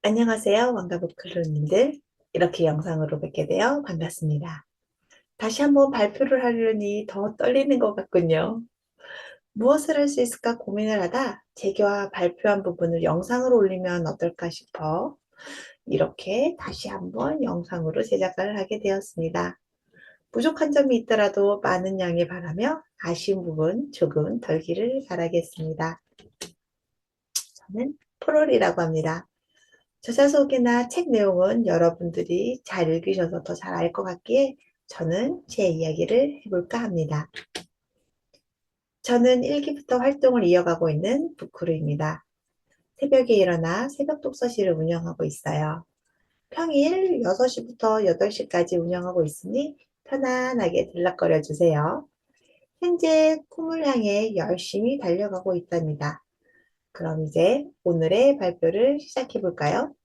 안녕하세요. 왕가부클루님들. 이렇게 영상으로 뵙게 되어 반갑습니다. 다시 한번 발표를 하려니 더 떨리는 것 같군요. 무엇을 할 수 있을까 고민을 하다 제가 발표한 부분을 영상으로 올리면 어떨까 싶어 이렇게 다시 한번 영상으로 제작을 하게 되었습니다. 부족한 점이 있더라도 많은 양해 바라며 아쉬운 부분 조금 덜기를 바라겠습니다. 저는 프롤이라고 합니다. 저자 소개나 책 내용은 여러분들이 잘 읽으셔서 더 잘 알 것 같기에 저는 제 이야기를 해볼까 합니다. 저는 1기부터 활동을 이어가고 있는 부크루입니다. 새벽에 일어나 새벽 독서실을 운영하고 있어요. 평일 6시부터 8시까지 운영하고 있으니 편안하게 들락거려 주세요. 현재 꿈을 향해 열심히 달려가고 있답니다. 그럼 이제 오늘의 발표를 시작해 볼까요?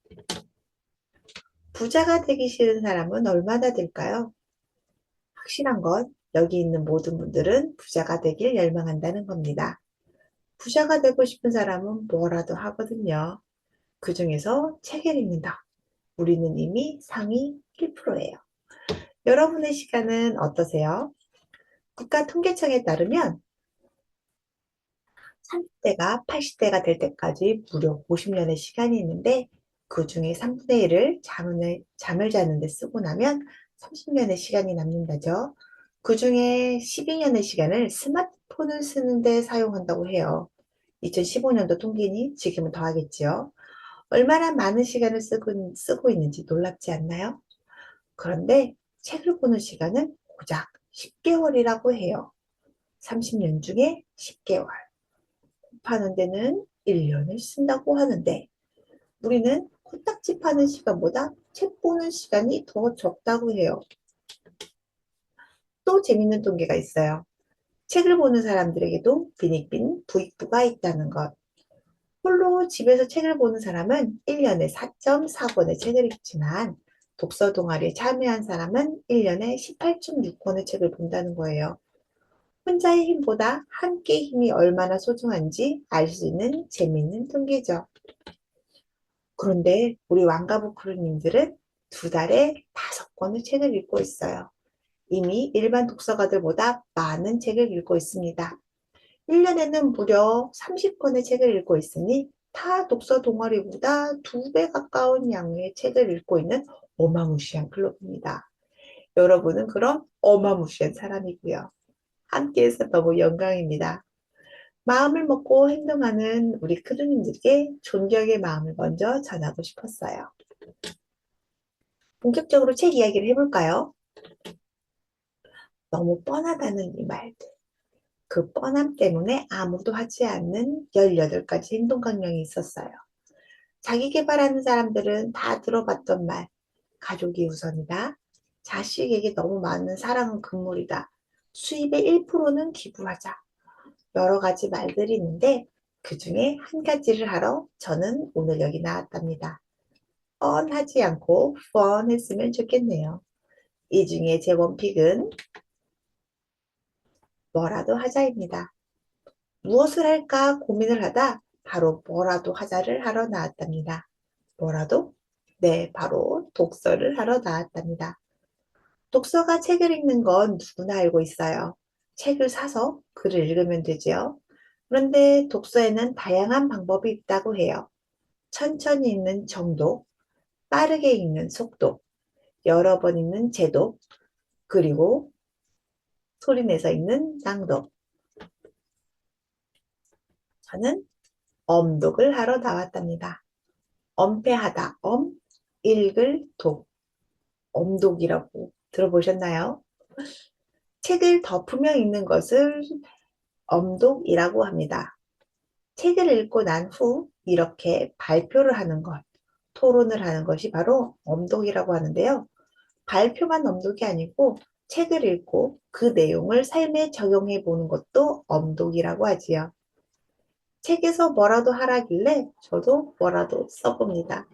부자가 되기 싫은 사람은 얼마나 될까요? 확실한 건 여기 있는 모든 분들은 부자가 되길 열망한다는 겁니다. 부자가 되고 싶은 사람은 뭐라도 하거든요. 그 중에서 책을 읽는다. 우리는 이미 상위 1%예요. 여러분의 시간은 어떠세요? 국가통계청에 따르면 30대가 80대가 될 때까지 무려 50년의 시간이 있는데 그 중에 3분의 1을 잠을 자는 데 쓰고 나면 30년의 시간이 남는다죠. 그 중에 12년의 시간을 스마트폰을 쓰는 데 사용한다고 해요. 2015년도 통계니 지금은 더 하겠지요. 얼마나 많은 시간을 쓰고 있는지 놀랍지 않나요? 그런데 책을 보는 시간은 고작 10개월이라고 해요. 30년 중에 10개월. 파는 데는 1년을 쓴다고 하는데 우리는 코딱지 파는 시간보다 책 보는 시간이 더 적다고 해요. 또 재밌는 통계가 있어요. 책을 보는 사람들에게도 빈익빈 부익부가 있다는 것. 홀로 집에서 책을 보는 사람은 1년에 4.4권의 책을 읽지만 독서 동아리에 참여한 사람은 1년에 18.6권의 책을 본다는 거예요. 혼자의 힘보다 함께의 힘이 얼마나 소중한지 알 수 있는 재미있는 통계죠. 그런데 우리 왕가부크루님들은 두 달에 5권의 책을 읽고 있어요. 이미 일반 독서가들보다 많은 책을 읽고 있습니다. 1년에는 무려 30권의 책을 읽고 있으니 타 독서 동아리보다 2배 가까운 양의 책을 읽고 있는 어마무시한 클럽입니다. 여러분은 그런 어마무시한 사람이고요. 함께해서 너무 영광입니다. 마음을 먹고 행동하는 우리 크루님들께 존경의 마음을 먼저 전하고 싶었어요. 본격적으로 책 이야기를 해볼까요? 너무 뻔하다는 이 말들. 그 뻔함 때문에 아무도 하지 않는 18가지 행동 강령이 있었어요. 자기 개발하는 사람들은 다 들어봤던 말. 가족이 우선이다. 자식에게 너무 많은 사랑은 금물이다. 수입의 1%는 기부하자. 여러 가지 말들이 있는데 그 중에 한 가지를 하러 저는 오늘 여기 나왔답니다. 뻔하지 않고 뻔했으면 좋겠네요. 이 중에 제 원픽은 뭐라도 하자입니다. 무엇을 할까 고민을 하다 바로 뭐라도 하자를 하러 나왔답니다. 뭐라도? 네, 바로 독서를 하러 나왔답니다. 독서가 책을 읽는 건 누구나 알고 있어요. 책을 사서 글을 읽으면 되지요. 그런데 독서에는 다양한 방법이 있다고 해요. 천천히 읽는 정독, 빠르게 읽는 속독, 여러 번 읽는 제독, 그리고 소리내서 읽는 낭독. 저는 엄독을 하러 나왔답니다. 엄폐하다, 읽을 독, 엄독이라고 들어보셨나요? 책을 덮으며 읽는 것을 엄독이라고 합니다. 책을 읽고 난 후 이렇게 발표를 하는 것, 토론을 하는 것이 바로 엄독이라고 하는데요. 발표만 엄독이 아니고 책을 읽고 그 내용을 삶에 적용해 보는 것도 엄독이라고 하지요. 책에서 뭐라도 하라길래 저도 뭐라도 써봅니다.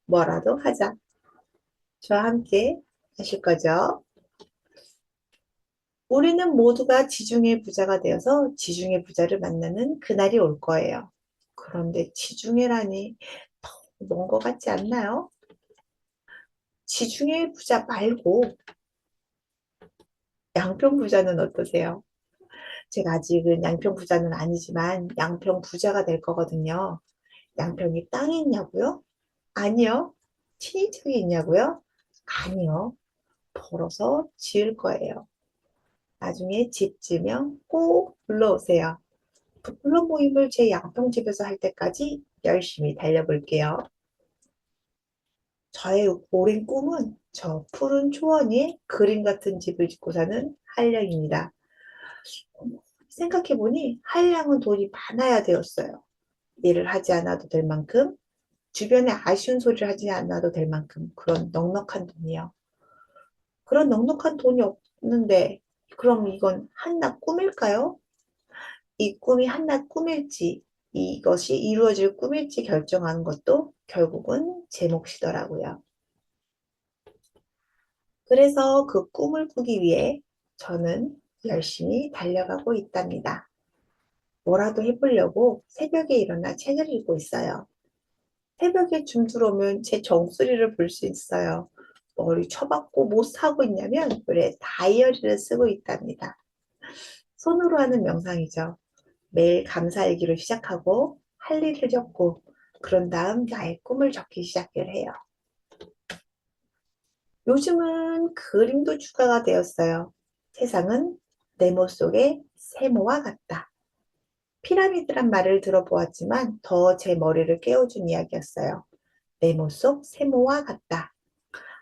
뭐라도 하자. 저와 함께 하실 거죠? 우리는 모두가 지중해 부자가 되어서 지중해 부자를 만나는 그날이 올 거예요. 그런데 지중해라니 먼 것 같지 않나요? 지중해 부자 말고 양평 부자는 어떠세요? 제가 아직은 양평 부자는 아니지만 양평 부자가 될 거거든요. 양평에 땅이 있냐고요? 아니요. 친인척이 있냐고요? 아니요. 벌어서 지을 거예요. 나중에 집 지으면 꼭 불러오세요. 부끄러 모임을 제 양평집에서 할 때까지 열심히 달려볼게요. 저의 오랜 꿈은 저 푸른 초원 위에 그림 같은 집을 짓고 사는 한량입니다. 생각해보니 한량은 돈이 많아야 되었어요. 일을 하지 않아도 될 만큼, 주변에 아쉬운 소리를 하지 않아도 될 만큼 그런 넉넉한 돈이요. 그런 넉넉한 돈이 없는데 그럼 이건 한낱 꿈일까요? 이 꿈이 한낱 꿈일지 이것이 이루어질 꿈일지 결정하는 것도 결국은 제 몫이더라고요. 그래서 그 꿈을 꾸기 위해 저는 열심히 달려가고 있답니다. 뭐라도 해보려고 새벽에 일어나 책을 읽고 있어요. 새벽에 줌 들어오면 제 정수리를 볼 수 있어요. 머리 쳐박고 뭐 하고 있냐면 그래 다이어리를 쓰고 있답니다. 손으로 하는 명상이죠. 매일 감사일기로 시작하고 할 일을 적고 그런 다음 나의 꿈을 적기 시작을 해요. 요즘은 그림도 추가가 되었어요. 세상은 네모 속의 세모와 같다. 피라미드란 말을 들어보았지만 더 제 머리를 깨워준 이야기였어요. 네모 속 세모와 같다.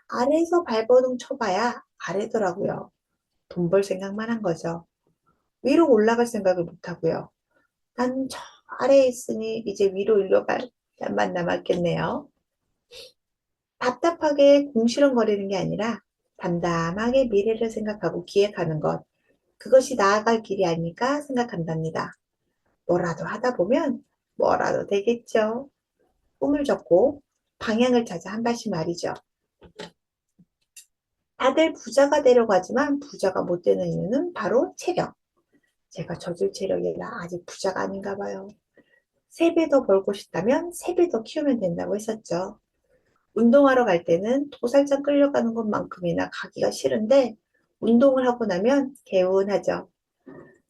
아래에서 발버둥 쳐봐야 아래더라고요. 돈 벌 생각만 한 거죠. 위로 올라갈 생각을 못 하고요. 난 저 아래에 있으니 이제 위로 올라갈 만 남았겠네요. 답답하게 궁시렁거리는 게 아니라 담담하게 미래를 생각하고 기획하는 것. 그것이 나아갈 길이 아닐까 생각한답니다. 뭐라도 하다 보면 뭐라도 되겠죠. 꿈을 접고 방향을 찾아 한 발씩 말이죠. 다들 부자가 되려고 하지만 부자가 못 되는 이유는 바로 체력. 제가 저질 체력이라 아직 부자가 아닌가 봐요. 3배 더 벌고 싶다면 3배 더 키우면 된다고 했었죠. 운동하러 갈 때는 도살장 끌려가는 것만큼이나 가기가 싫은데 운동을 하고 나면 개운하죠.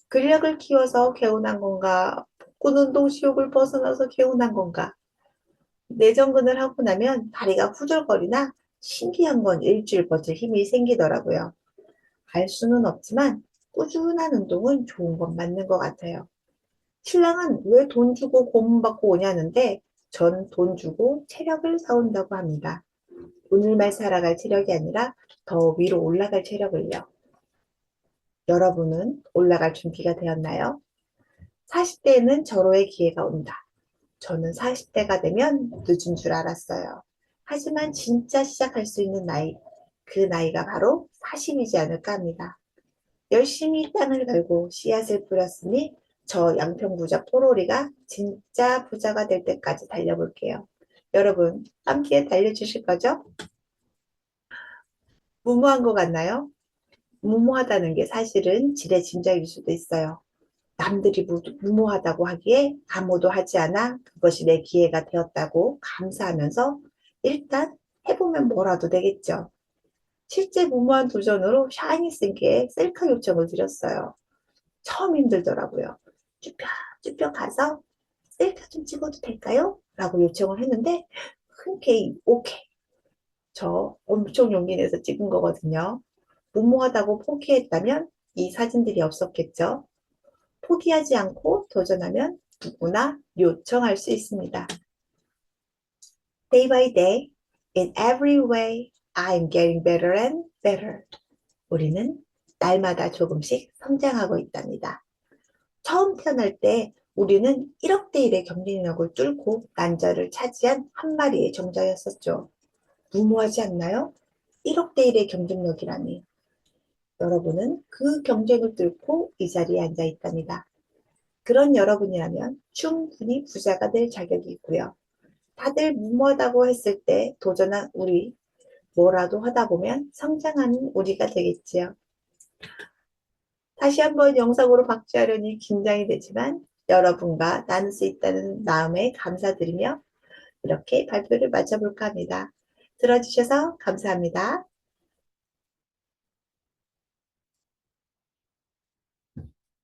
근력을 키워서 개운한 건가? 복근 운동 지옥을 벗어나서 개운한 건가? 내전근을 하고 나면 다리가 후들거리나 신기한 건 일주일 버틸 힘이 생기더라고요. 알 수는 없지만 꾸준한 운동은 좋은 건 맞는 것 같아요. 신랑은 왜 돈 주고 고문받고 오냐는데 전 돈 주고 체력을 사온다고 합니다. 오늘만 살아갈 체력이 아니라 더 위로 올라갈 체력을요. 여러분은 올라갈 준비가 되었나요? 40대에는 절호의 기회가 온다. 저는 40대가 되면 늦은 줄 알았어요. 하지만 진짜 시작할 수 있는 나이, 그 나이가 바로 40이지 않을까 합니다. 열심히 땅을 갈고 씨앗을 뿌렸으니 저 양평부자 포로리가 진짜 부자가 될 때까지 달려볼게요. 여러분, 함께 달려주실 거죠? 무모한 것 같나요? 무모하다는 게 사실은 지레 짐작일 수도 있어요. 남들이 무모하다고 하기에 아무도 하지 않아 그것이 내 기회가 되었다고 감사하면서 일단 해보면 뭐라도 되겠죠. 실제 무모한 도전으로 샤이니스에게 셀카 요청을 드렸어요. 처음 힘들더라고요. 쭈뼛쭈뼛 가서 셀카 좀 찍어도 될까요? 라고 요청을 했는데 흔쾌히 오케이. 저 엄청 용기 내서 찍은 거거든요. 무모하다고 포기했다면 이 사진들이 없었겠죠. 포기하지 않고 도전하면 누구나 요청할 수 있습니다. Day by day, in every way, I'm getting better and better. 우리는 날마다 조금씩 성장하고 있답니다. 처음 태어날 때 우리는 1억 대 1의 경쟁력을 뚫고 난자를 차지한 한 마리의 정자였었죠. 무모하지 않나요? 1억 대 1의 경쟁력이라니. 여러분은 그 경쟁을 뚫고 이 자리에 앉아 있답니다. 그런 여러분이라면 충분히 부자가 될 자격이 있고요. 다들 무모하다고 했을 때 도전한 우리, 뭐라도 하다 보면 성장하는 우리가 되겠지요. 다시 한번 영상으로 박제하려니 긴장이 되지만 여러분과 나눌 수 있다는 마음에 감사드리며 이렇게 발표를 마쳐볼까 합니다. 들어주셔서 감사합니다.